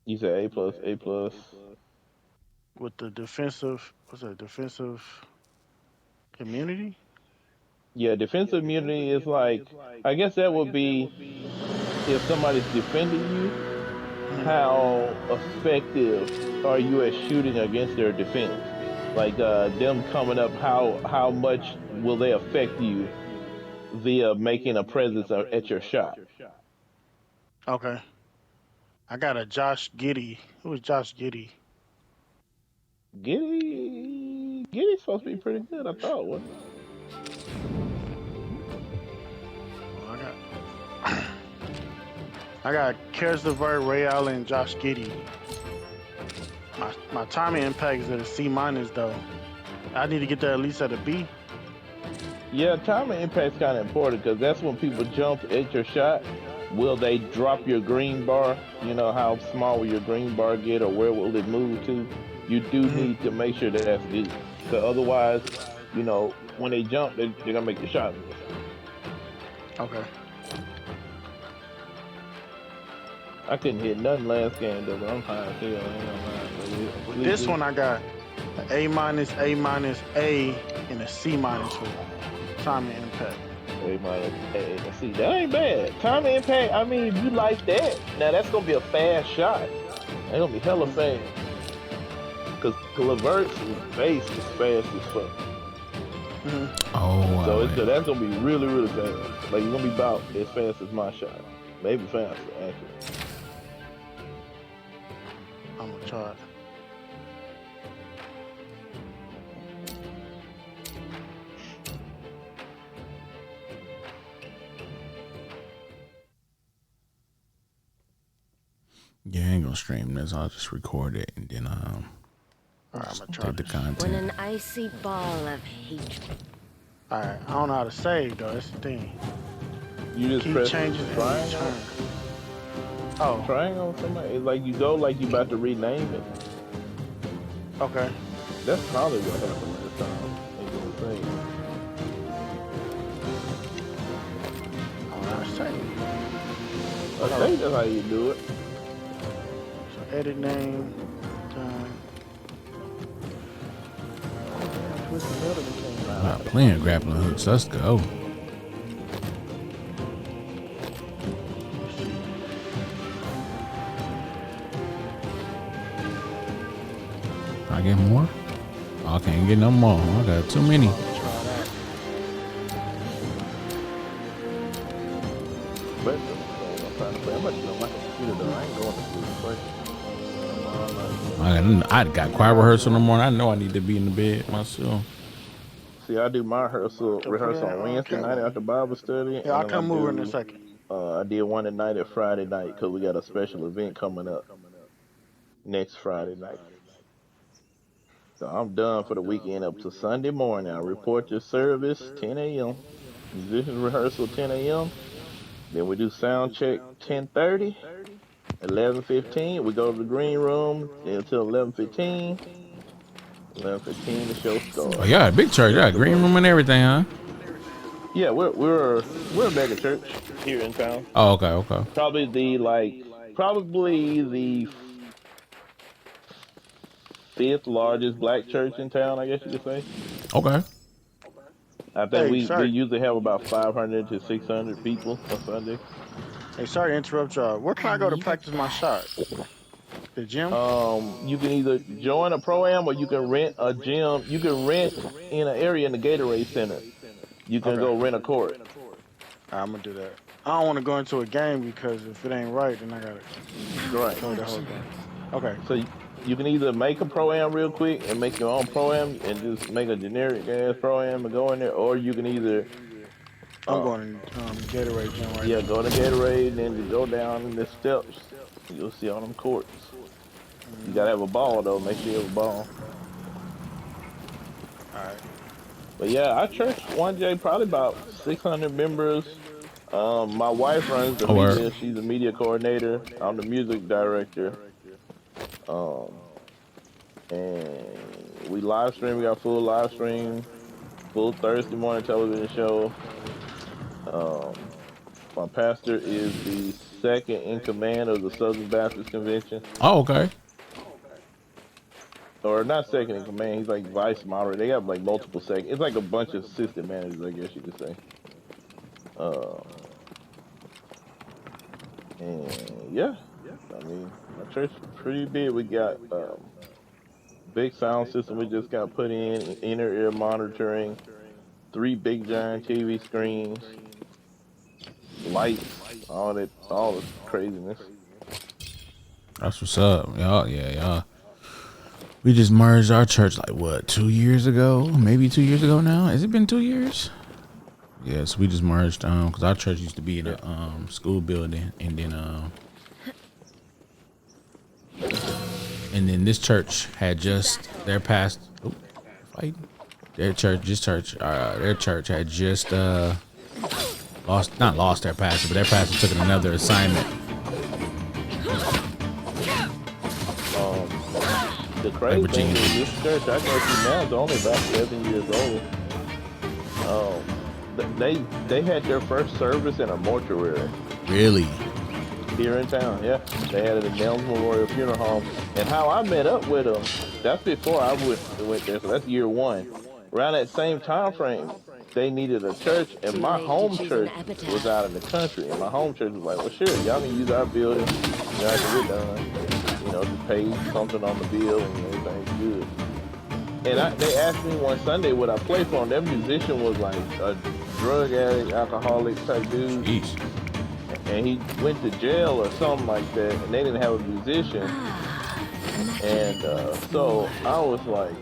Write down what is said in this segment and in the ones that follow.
You said A plus, A plus. with the defensive. What's that? Defensive immunity. Yeah, defensive immunity is like, I guess that would be if somebody's defending you, how effective are you at shooting against their defense? Like them coming up, how much will they affect you via making a presence at your shot? Okay. I got a Josh Giddy. Who is Josh Giddy? Giddy's supposed to be pretty good, I thought, wasn't Oh, I got Karis LeVert, Royale, and Josh Giddy. My timing impact is at a C minus though. I need to get that at least at a B. Yeah, time and impact's kind of important because that's when people jump at your shot. Will they drop your green bar? You know how small will your green bar get, or where will it move to? You do Hmm. need to make sure that that's good. Because otherwise, when they jump, they're gonna make the shot miss. Okay. I couldn't hit nothing last game though, but I'm high as hell. I ain't gonna lie. I'm With this sleepy. one, I got an A minus, A minus, A, and a C minus for timing impact. Hey, man, hey, see, that ain't bad. Time and impact. I mean, if you like that, now that's gonna be a fast shot. That's gonna be hella Hmm. fast. Cause Levert's base is fast as fuck. Hmm. Oh, So wow. that's gonna be really, really fast. Like it's gonna be about as fast as my shot. Maybe faster, actually. I'm gonna try it. Yeah, I ain't gonna stream this. I'll just record it and then All right, I'm just gonna try take the this. When content. an icy ball of hatred. All right, I don't know how to save though. That's the thing. You just Key press changes and triangle, return. Oh, triangle on somebody. It's like you go like you about to rename it. okay. That's probably what happened last time. Ain't gonna say. I don't know how to save. I Hold on. think that's how you do it. So edit name. Done. Damn, Twisted Metal came out. I Wow, gotta playing find me a grappling video. hooks. Let's go. Let's see. I get more? Oh, I can't get no more. I got too So many. I'm gonna try that. But I'm trying to play. I'm about to get on my computer though. I ain't going to sleep. Fuck it. I'm all night. I got choir rehearsal in the morning. I know I need to be in the bed myself. See, I do my So put rehearsal that on on Wednesday night camera. after Bible study, Yeah, and I'll then I come over in a do. second. I did one at night at Friday night because we got a special event coming up next Friday night. So I'm done for the weekend up to Sunday morning. I report your service 10 a.m. Musicians rehearsal 10 a.m. Then we do sound check 10:30. 11:15, we go to the green room until 11:15. 11:15, the show Oh, starts. yeah, a big church. That's Yeah, the green rough. room and everything, huh? Yeah, we're a mega church here in town. Oh, okay, okay. Probably the fifth largest black church in town. I guess you could say. Okay. I think Hey, we sorry. usually have about 500 to 600 people on Sunday. Hey, sorry to interrupt y'all. Where can I go to practice my shot? The gym? You can either join a pro am or you can rent a gym. You can rent in an area in the Gatorade Center. You can Okay. go rent a court. I'm gonna do that. I don't want to go into a game because if it ain't right, then I gotta Right. play the whole game. Okay, So cool. you can either make a pro am real quick and make your own pro am and just make a generic ass pro am and go in there, or you can either I'm uh going to Gatorade gym right yeah now. go to Gatorade and then go down in the steps. You'll see all them courts. You Mm, gotta have a ball though. Make sure you have a ball. all right. But yeah, our church one day probably about 600 members. My wife runs the Oh, word. media. She's the media coordinator. I'm the music director. Um, and we live stream. We got full live stream, full Thursday morning television show. Um, my pastor is the second in command of the Southern Baptist Convention. Oh, okay. Or not second in command, he's like vice moderator. They have like multiple second. It's like a bunch of assistant managers, I guess you could say. Uh, and yeah, I mean, my church is pretty big. We got big sound system we just got put in, inner ear monitoring, 3 big giant TV screens, lights, all the craziness. That's what's up. Y'all, yeah, y'all. We just merged our church like what, 2 years ago? Maybe 2 years ago now. Has it been 2 years? Yes, we just merged because our church used to be in a school building, and then this church had just their past their church had just not lost their pastor, but their pastor took another assignment. The crazy thing is this church I go to now is only about 7 years old. They had their first service in a mortuary. Really? Here in town, yeah. They had it at Nels Memorial Funeral Home. And how I met up with them, that's before I went there, so that's year 1. Around that same time frame, they needed a church, and my home church was out in the country. And my home church was like, well, sure, y'all can use our building. Y'all can get done. You know, just pay something on the bill and everything's good. And they asked me one Sunday would I play for them. Their musician was like a drug addict, alcoholic type dude. Jeez. And he went to jail or something like that, and they didn't have a musician. And so I was like,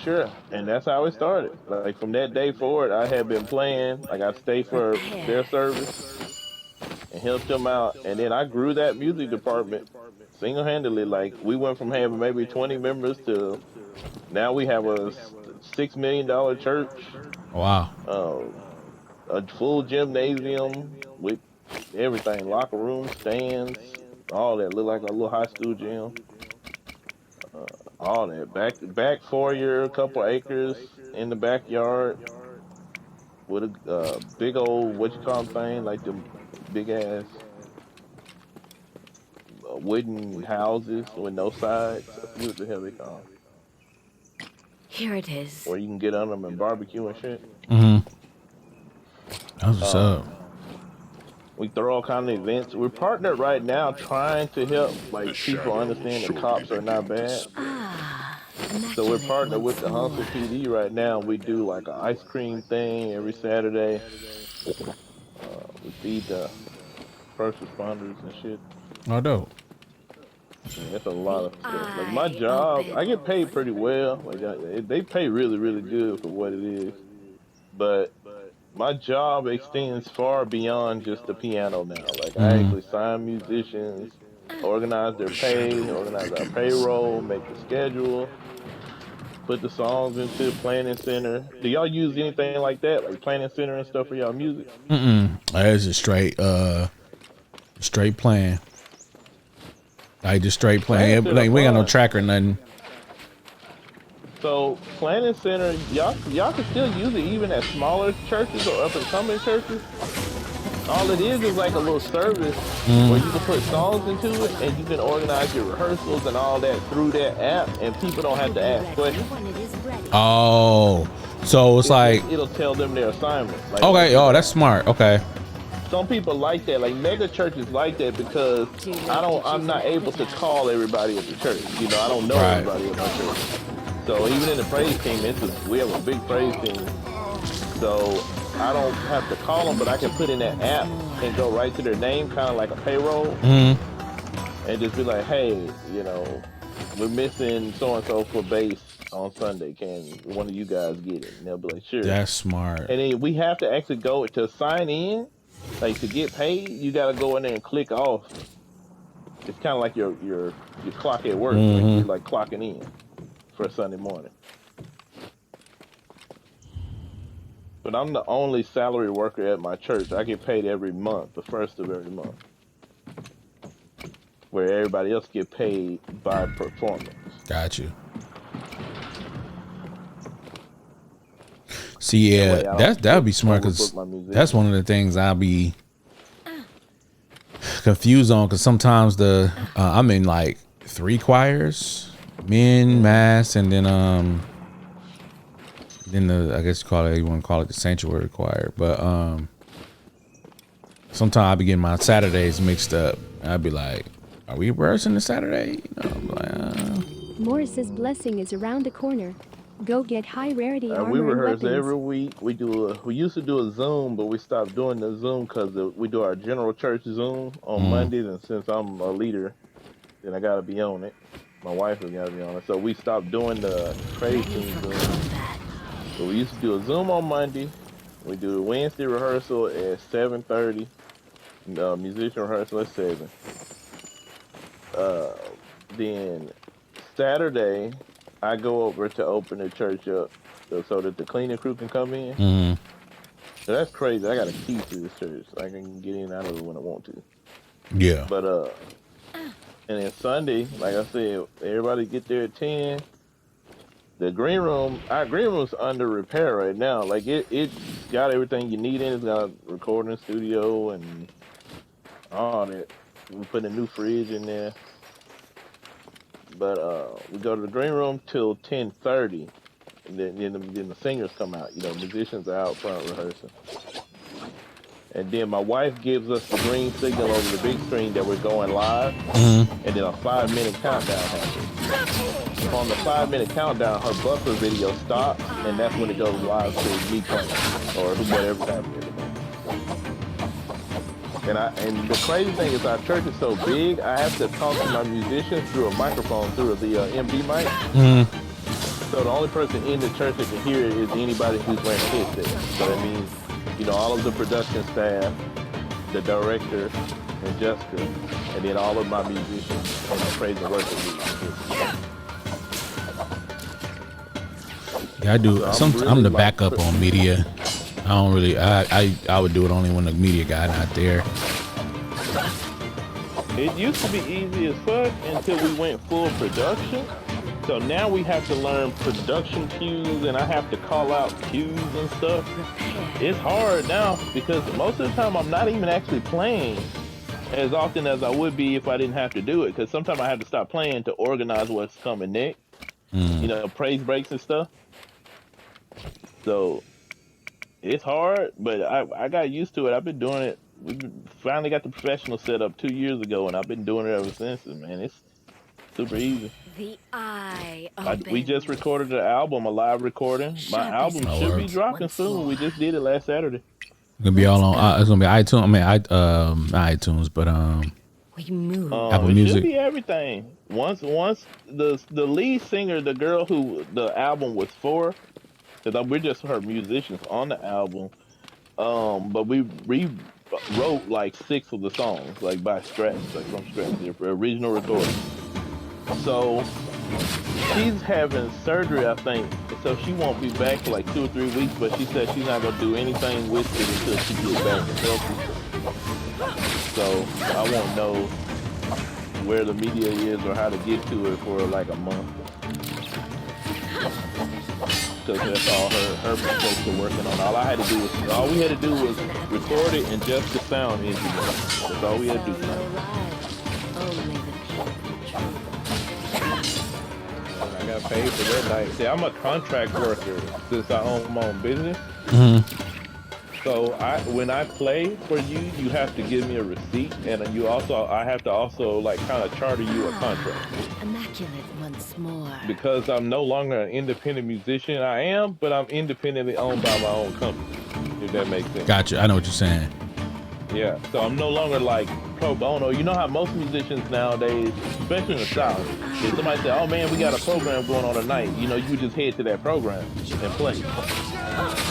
sure. And that's how it started. Like from that day forward, I had been playing. Like I stayed for their service and helped them out. And then I grew that music department single-handedly. Like we went from having maybe 20 members to now we have a $6 million church. Wow. A full gymnasium with everything, locker room, stands, all that. Look like a little high school gym. All that. Back foyer, a couple acres in the backyard with a big old, what you call them thing, like the big ass wooden houses with no sides. I forget what the hell they call them. Here it is. Where you can get under them and barbecue and shit. Mm-hmm. That's what's up. We throw all kind of events. We're partnered right now trying to help like people understand the cops are not bad. So we're partnered with the Huntsville PD right now. We do like an ice cream thing every Saturday. We feed the first responders and shit. Oh, dope. Yeah, that's a lot of stuff. Like my job, I get paid pretty well. Like they pay really, really good for what it is. But my job extends far beyond just the piano now. Like I actually sign musicians, organize their pay, organize our payroll, make the schedule, put the songs into the planning center. Do y'all use anything like that, like planning center and stuff for y'all music? That's a straight plan. Like just straight plan. Like we ain't got no track or nothing. So planning center, y'all can still use it even at smaller churches or up and coming churches. All it is like a little service where you can put songs into it and you can organize your rehearsals and all that through that app, and people don't have to ask questions. Oh, so it's like it'll tell them their assignment. Like, okay, oh that's smart. Okay. Some people like that, like mega churches like that because I'm not able to call everybody at the church. You know, I don't know everybody at my church. So even in the praise team, we have a big praise team. So I don't have to call them, but I can put in that app and go right to their name, kind of like a payroll, and just be like, hey, you know, we're missing so-and-so for bass on Sunday. Can one of you guys get it? And they'll be like, sure. That's smart. And then we have to actually go to sign in, like to get paid, you got to go in there and click off. It's kind of like your clock at work, like you're like clocking in for Sunday morning. But I'm the only salary worker at my church. I get paid every month, the first of every month. Where everybody else get paid by performance. Got you. See, that would be smart because that's one of the things I'll be. Because confused on because sometimes I'm in like 3 choirs, men, mass, and then I guess you want to call it the sanctuary choir, but sometimes I be getting my Saturdays mixed up. I'd be like, "Are we rehearsing the Saturday?" You know, I'm like, Morris's blessing is around the corner. Go get high rarity We armor and rehearse weapons. every week. We used to do a Zoom, but we stopped doing the Zoom because we do our general church Zoom on Mondays, and since I'm a leader, then I gotta be on it. My wife has gotta be on it, so we stopped doing the praise Ready team for Zoom. combat. So we used to do a Zoom on Monday. We do a Wednesday rehearsal at 7:30. Musician rehearsal at 7. Uh, then Saturday, I go over to open the church up so that the cleaning crew can come in. So that's crazy. I got a key to this church, so I can get in and out of it when I want to. yeah. But and then Sunday, like I said, everybody get there at 10. The green room, our green room's under repair right now. Like it's got everything you need in it. It's got a recording studio and all that. We put a new fridge in there. But we go to the green room till 10:30. And then the singers come out. You know, musicians are out front rehearsing. And then my wife gives us the green signal over the big screen that we're going live. And then a 5-minute countdown happens. On the 5-minute countdown, her buffer video stops, and that's when it goes live to me playing or whatever's happening. And the crazy thing is our church is so big, I have to talk to my musicians through a microphone through the MD mic. So the only person in the church that can hear it is anybody who's wearing a headset. So that means, you know, all of the production staff, the director, and Jessica, and then all of my musicians and the praise and worship leaders. Yeah, I do. So I'm the backup on media. I don't really. I would do it only when the media guy not there. It used to be easy as fuck until we went full production. So now we have to learn production cues, and I have to call out cues and stuff. It's hard now because most of the time I'm not even actually playing as often as I would be if I didn't have to do it. Because sometimes I have to stop playing to organize what's coming next. You know, praise breaks and stuff. So it's hard, but I got used to it. I've been doing it. We finally got the professional set up 2 years ago, and I've been doing it ever since. And man, it's super easy. The eye We just opens. recorded an album, a live recording. My album Sharpest should be hate dropping once soon. more. We just did it last Saturday. It's gonna be all on. It's gonna be iTunes. I mean, not iTunes, but We move. Apple It Music. should be everything. Once the lead singer, the girl who the album was for, because we're just her musicians on the album. But we rewrote like 6 of the songs, like by scratch, like from scratch, the original recording. So she's having surgery, I think, so she won't be back for like 2 or 3 weeks. But she said she's not gonna do anything with it until she gets back and healthy. So I won't know where the media is or how to get to it for like a month. Because that's all her folks are working on. All we had to do was record it and just the sound engineer. That's all we had to do. Only the I got paid for that night. See, I'm a contract worker since I own my own business. So when I play for you, you have to give me a receipt, and I have to also like kind of charter you a contract. immaculate once more. Because I'm no longer an independent musician. I am, but I'm independently owned by my own company. If that makes sense. Gotcha. I know what you're saying. Yeah. So I'm no longer like pro bono. You know how most musicians nowadays, especially in the South, if somebody say, "Oh man, we got a program going on tonight," you know, you just head to that program and play.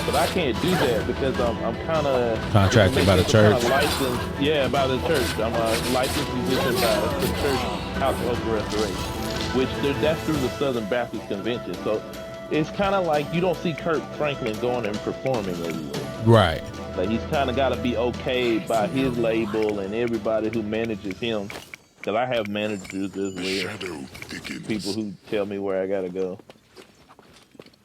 But I can't do that because I'm kind of Contracted by the church. Licensed, yeah, by the church. I'm a licensed musician by the church House of Hope Restoration, that's through the Southern Baptist Convention. So it's kind of like you don't see Kirk Franklin going and performing everywhere. Right. Like he's kind of got to be okayed by his label and everybody who manages him. Because I have managers as well, people who tell me where I gotta go.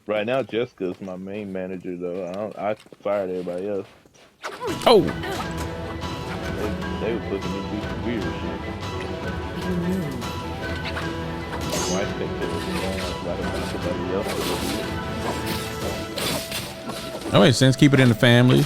Right now, Jessica's my main manager, though. I fired everybody else. Oh. They were pushing me. We might take care of it now. I don't think somebody else will do it. That makes sense. Keep it in the family.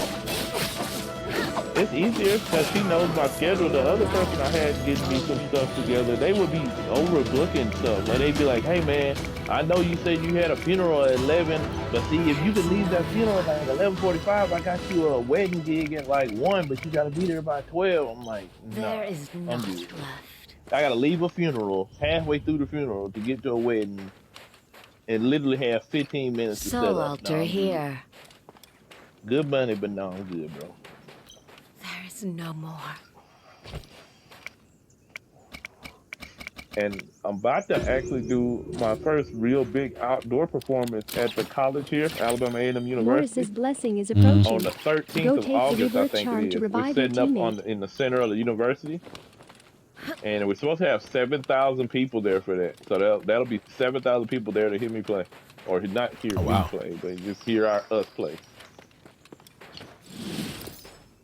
It's easier because she knows my schedule. The other person I had getting me some stuff together, they would be overbooking stuff. Like they'd be like, "Hey man, I know you said you had a funeral at 11, but see if you could leave that funeral at like 11:45, I got you a wedding gig at like 1, but you got to be there by 12." I'm like, There "Nah, is I'm not good. left. I got to leave a funeral halfway through the funeral to get to a wedding, and literally have 15 minutes to set Soul up. No, altar I'm good. here. Good money, but no, I'm good, bro." There is no more. And I'm about to actually do my first real big outdoor performance at the college here, Alabama A&M University, Morris's blessing is Mm. on approaching. the 13th Go of take the August, I rebirth think it charm to is. We're revive your setting up teammate. in the center of the university, and we're supposed to have 7,000 people there for that. So that'll be 7,000 people there to hear me play, or not hear Oh me wow. play, but just hear us play.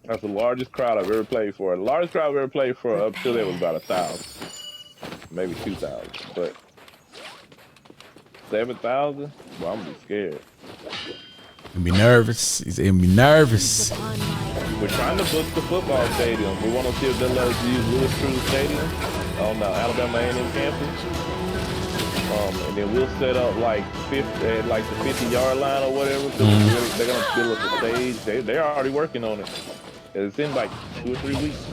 That's the largest crowd I've ever played for. The largest crowd I've ever played for up till there was about 1,000, maybe 2,000, but 7,000? Well, I'm gonna be scared. He'll be nervous. He's gonna be nervous. Upon my We're trying to book the football stadium. We want to see if they'll let us use Lewis Cruz Stadium on the Alabama A&M campus. And then we'll set up like 50 at like the 50-yard line or whatever. They're gonna build us a stage. They're already working on it. It's in like 2 or 3 weeks.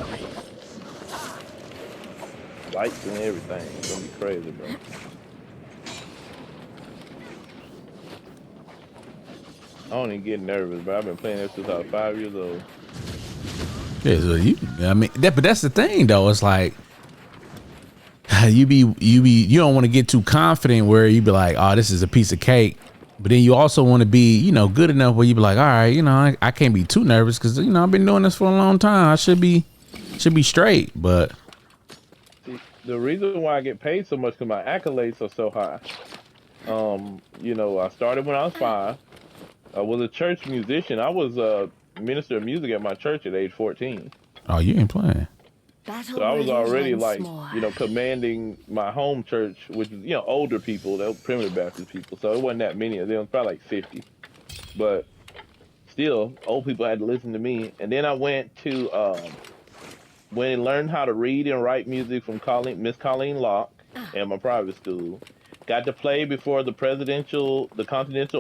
Lights and everything. It's gonna be crazy, bro. I don't even get nervous, but I've been playing this since I was 5 years old. Yeah, so I mean, but that's the thing though. It's like you don't want to get too confident where you be like, oh, this is a piece of cake. But then you also want to be, good enough where you be like, all right, I can't be too nervous because I've been doing this for a long time. I should be straight. But See, the reason why I get paid so much because my accolades are so high. I started when I was 5. I was a church musician. I was a minister of music at my church at age 14. oh, you ain't playing. battle So I was ready already once like, more. commanding my home church, which is, older people, they were primitive Baptist people. So it wasn't that many of them, probably like 50. But still, old people had to listen to me. And then I went and learned how to read and write music from Miss Colleen Locke at my private school. Got to play before the Continental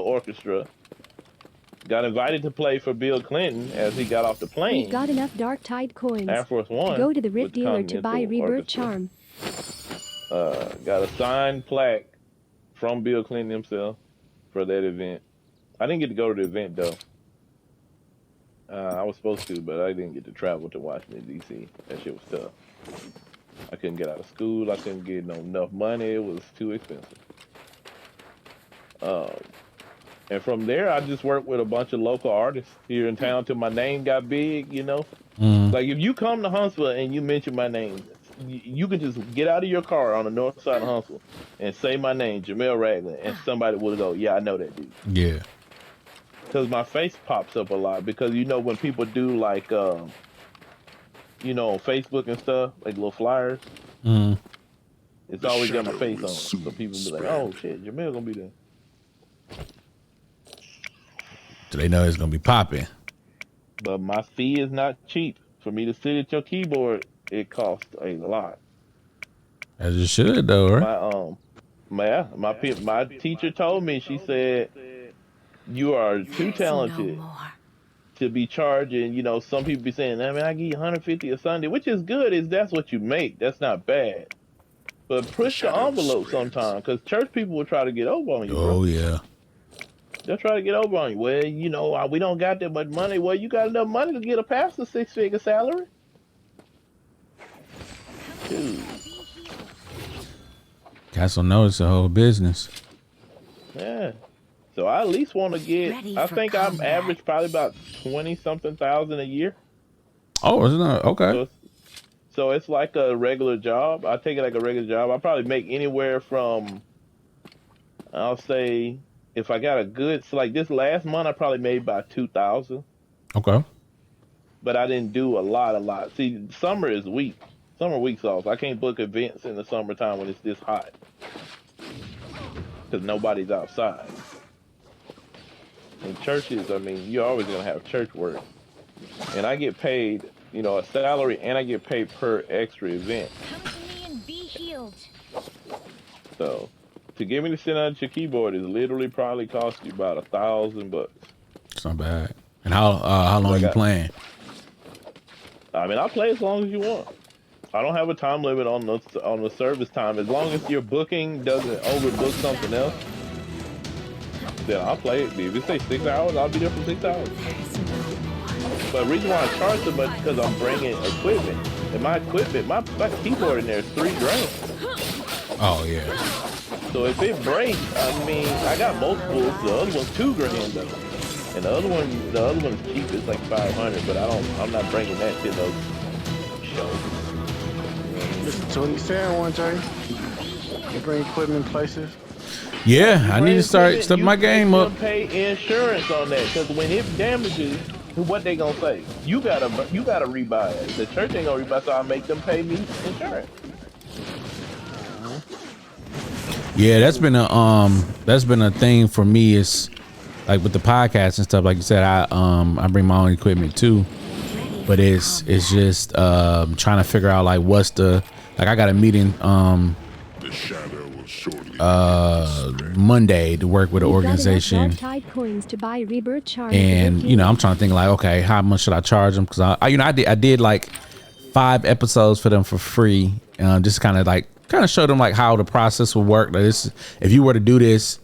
Orchestra. Got invited to play for Bill Clinton as he got off the We've plane, got enough Dark Tide coins. Air Force One. Go to the Rip with the dealer to buy a Continental rebirth Orchestra. charm. Got a signed plaque from Bill Clinton himself for that event. I didn't get to go to the event though. I was supposed to, but I didn't get to travel to Washington D.C. That shit was tough. I couldn't get out of school. I couldn't get enough money. It was too expensive. And from there, I just worked with a bunch of local artists here in town till my name got big. Like if you come to Huntsville and you mention my name, you can just get out of your car on the north side of Huntsville and say my name, Jamel Ragland, and somebody will go, "Yeah, I know that dude." Yeah. Because my face pops up a lot. Because when people do like, on Facebook and stuff, like little flyers, it's always got my face on it. So people be like, "Oh shit, Jamel gonna be there." So they know it's gonna be popping. But my fee is not cheap. For me to sit at your keyboard, it costs a lot. As it should though, right? My teacher told me, she said, "You are too There's no talented more. to be charging." Some people be saying, "I mean, I give you 150 a Sunday," which is good. Is that's what you make? That's not bad. But push the envelope sometimes, because church people will try to get over on you, bro. Oh yeah. They'll try to get over on you. Well, we don't got that much money. Well, you got enough money to get a pastor 6-figure salary. Dude. Castle knows the whole business. Yeah. So I at least want to get, Ready I for think I'm combat. average probably about 20-something thousand a year. Oh, isn't that okay? So it's like a regular job. I take it like a regular job. I probably make anywhere from, I'll say, if I got a good, so like this last month, I probably made about 2,000. Okay. But I didn't do a lot. See, summer is weak. Summer weeks off. I can't book events in the summertime when it's this hot. because nobody's outside. In churches, I mean, you're always gonna have church work, and I get paid, a salary, and I get paid per extra event. Come to me and be healed. So, to get me to sit at your keyboard is literally probably cost you about $1,000. It's not bad. And how long you playing? I mean, I'll play as long as you want. I don't have a time limit on the service time. As long as your booking doesn't overbook something else, then I'll play it. If it say 6 hours, I'll be there for 6 hours. But the reason why I charge so much is because I'm bringing equipment. And my equipment, my keyboard in there is $3,000. Oh yeah. So if it breaks, I mean, I got multiples. The other one's $2,000 though. And the other one's cheap. It's like $500, but I'm not bringing that to those shows. Listen to what he's saying, one Jay. You bring equipment places. Yeah, I need to step my game up. Pay insurance on that, because when it damages, what they gonna say? You gotta rebuy it. The church ain't gonna rebuy, so I make them pay me insurance. Yeah, that's been a thing for me. Is like with the podcast and stuff. Like you said, I bring my own equipment too, but it's just trying to figure out like what's I got a meeting Monday to work with an organization, coins to buy rebirth charm, and I'm trying to think like, okay, how much should I charge them? Because I did like 5 episodes for them for free, just kind of show them like how the process will work. Like if you were to do this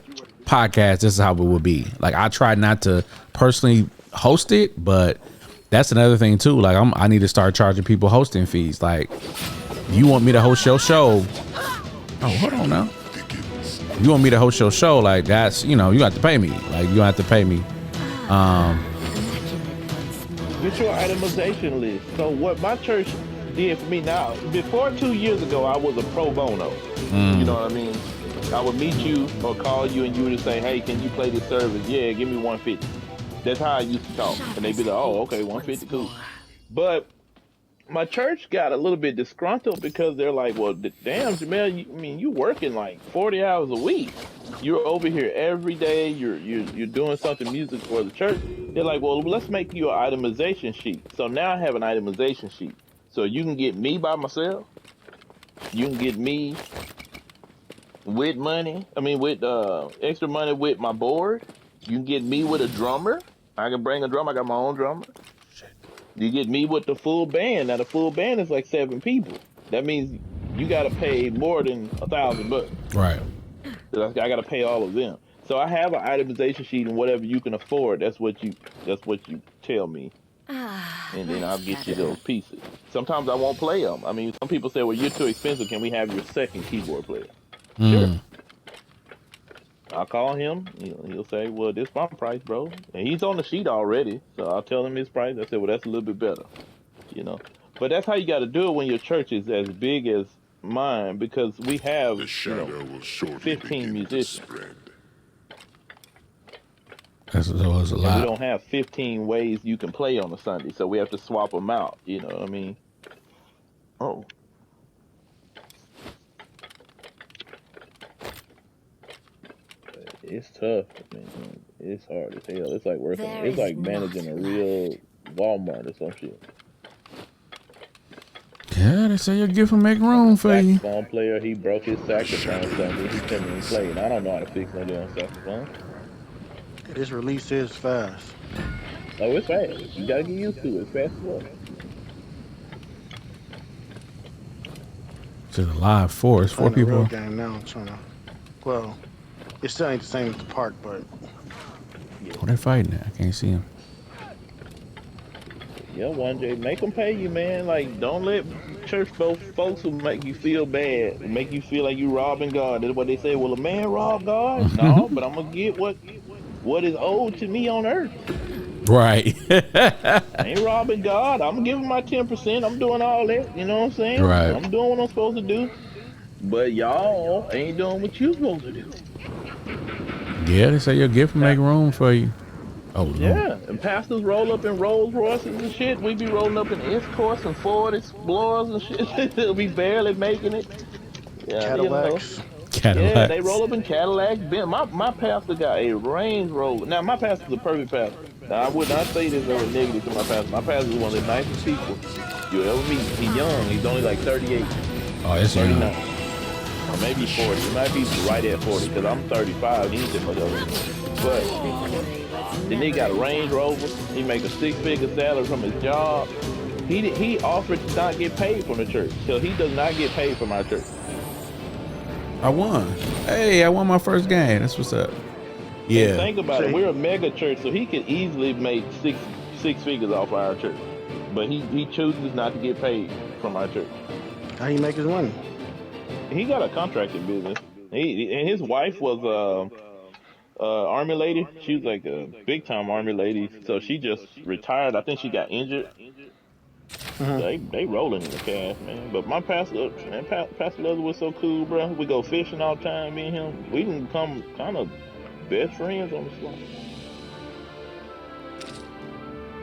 podcast, this is how it would be. Like I tried not to personally host it, but that's another thing too. Like I need to start charging people hosting fees. Like you want me to host your show? Oh, hold on now. You want me to host your show? Like that's you have to pay me. Like you have to pay me. Get your itemization list. So what my church did for me now, before 2 years ago, I was a pro bono. You know what I mean? I would meet you or call you and you would say, hey, can you play this service? Yeah, give me 150. That's how I used to talk. And they'd be like, oh, okay, 150, cool. But my church got a little bit disgruntled because they're like, well, damn, Jamel, you working like 40 hours a week. You're over here every day. You're doing something music for the church. They're like, well, let's make you an itemization sheet. So now I have an itemization sheet. So you can get me by myself. You can get me with money. With extra money with my board. You can get me with a drummer. I can bring a drummer. I got my own drummer. You get me with the full band. Now the full band is like 7 people. That means you got to pay more than $1,000. Right. I got to pay all of them. So I have an itemization sheet, and whatever you can afford, that's what you tell me, and then I'll get you those pieces. Sometimes I won't play them. Some people say, well, you're too expensive. Can we have your second keyboard player? Sure. I'll call him. He'll say, well, this is my price, bro. And he's on the sheet already. So I'll tell him his price. I said, well, that's a little bit better, But that's how you got to do it when your church is as big as mine, because we have, 15 musicians. That's a lot. We don't have 15 ways you can play on a Sunday. So we have to swap them out. You know what I mean? Oh. It's tough, man. It's hard as hell. It's like working. It's like managing a real Walmart or some shit. Yeah, they say your gift will make room for you. Saxophone player, he broke his saxophone Sunday. He couldn't even play, and I don't know how to fix no damn saxophone. This release is fast. Oh, it's fast. You gotta get used to it. It's fast as well. It's a live force. 4 people. Real game now. I'm trying to. Well, it still ain't the same as the park, but. Oh, they're fighting it. I can't see him. Yeah, 1J, make them pay you, man. Like, don't let church folks who make you feel bad, make you feel like you robbing God. That's what they say. Well, a man robbed God? No, but I'm gonna get what is owed to me on earth. Right. I ain't robbing God. I'm giving my 10%. I'm doing all that. You know what I'm saying? Right. I'm doing what I'm supposed to do. But y'all ain't doing what you supposed to do. Yeah, they say your gift will make room for you. Oh, no. Yeah, and pastors roll up in Rolls Royces and shit. We be rolling up in Escorts and Ford Explorers and shit. We barely making it. Yeah, Cadillacs. Yeah, they Cadillacs. roll up in Cadillacs. My pastor got a Range Rover. Now my pastor's a perfect pastor. Now I would not say this as a negative to my pastor. My pastor is one of the nicest people you'll ever meet. He's young. He's only like 38, Oh, it's young. 39, or maybe 40. He might be right at 40 because I'm 35. He's just much older. But the nigga got a Range Rover. He make a 6-figure salary from his job. He offered to not get paid from the church, so he does not get paid from our church. I won. Hey, I won my first game. That's what's up. And Yeah. think about it, See? we're a mega church, so he could easily make six figures off our church, but he chooses not to get paid from our church. How he make his money? He got a contracting business. And his wife was army lady. She was like a big time army lady, so she just retired. I think she got injured. Mm-hmm. They rolling in the cash, man. But my pastor, man, Pastor Leather was so cool, bro. We go fishing all the time, me and him. We can become kind of best friends on the slide.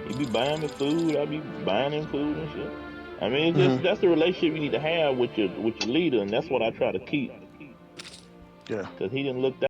He be buying me food, I be buying him food and shit. I mean, it's just Mm-hmm. that's the relationship you need to have with your leader, and that's what I try to keep. Yeah. Cause he didn't look